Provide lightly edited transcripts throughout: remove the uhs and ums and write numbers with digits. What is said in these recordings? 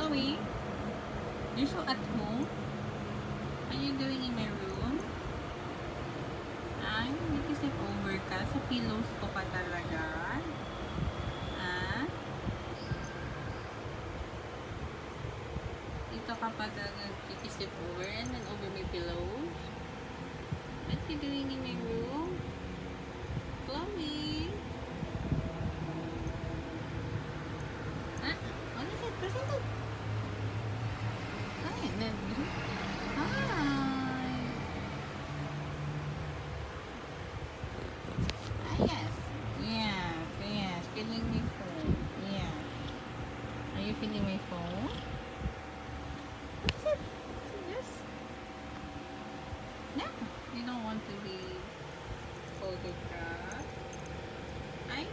Chloe, you're so at home? What are you doing in my room? Ay, nag-sleep over ka? Sa pillows ko pa talaga? Ah? Dito ka pa talaga nag-sleep over and then over my pillows? What are you doing in my room? Chloe? Ah? What is it? Present it. Ay, and then... Hi! Ah, yes. Yeah, yes. Feeling my phone. Yeah. Are you feeling my phone? What is it? Is it this? No. You don't want to be photographed. Ay?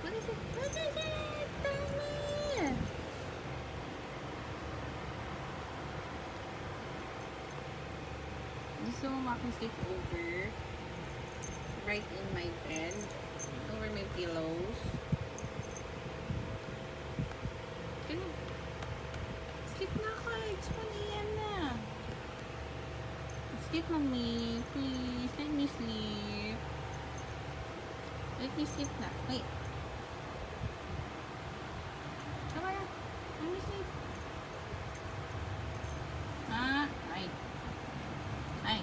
What is it? What is it? Tell me! Gusto mo makisleep over right in my bed, over my pillows. Kaya, sleep na ka. It's 1 AM na. Sleep, mommy. Please, let me sleep. Let me sleep na. Wait. Come on. Let me sleep. Ah, ay. Ay.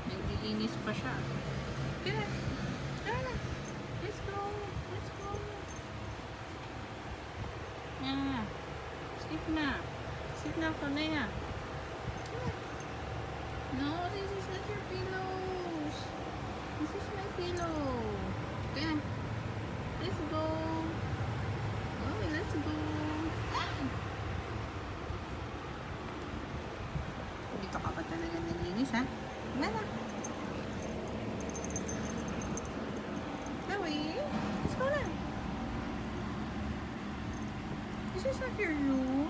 Naglilinis pa siya. Kaya, tara. Let's go. Let's go. Yeah. Sleep na. Sleep na ako na yan. No, this is not your pillows. This is my pillow. Kaya, let's go. Oh, let's go. Dito ka pa talaga nalinis, ha? Nana. Chloe, let's go na. This is not your room.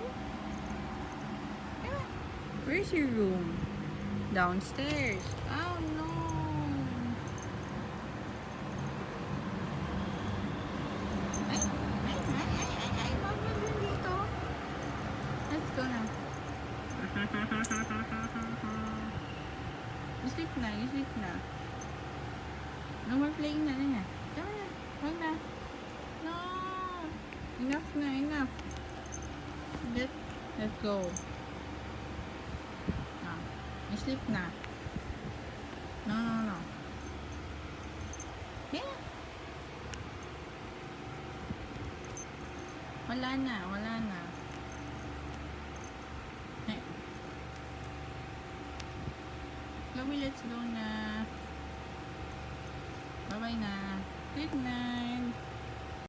Yeah. Where's your room? Downstairs. Oh, no. Ay, wag mo dun dito. Let's go na. You sleep na, you sleep na. No more playing na niya. Tama na, wag na. No. Enough na, enough. Let's go. Ah, you sleep na. No. Yeah. Wala na. Hey. Chloe, let's go na. Bye-bye na. Good night.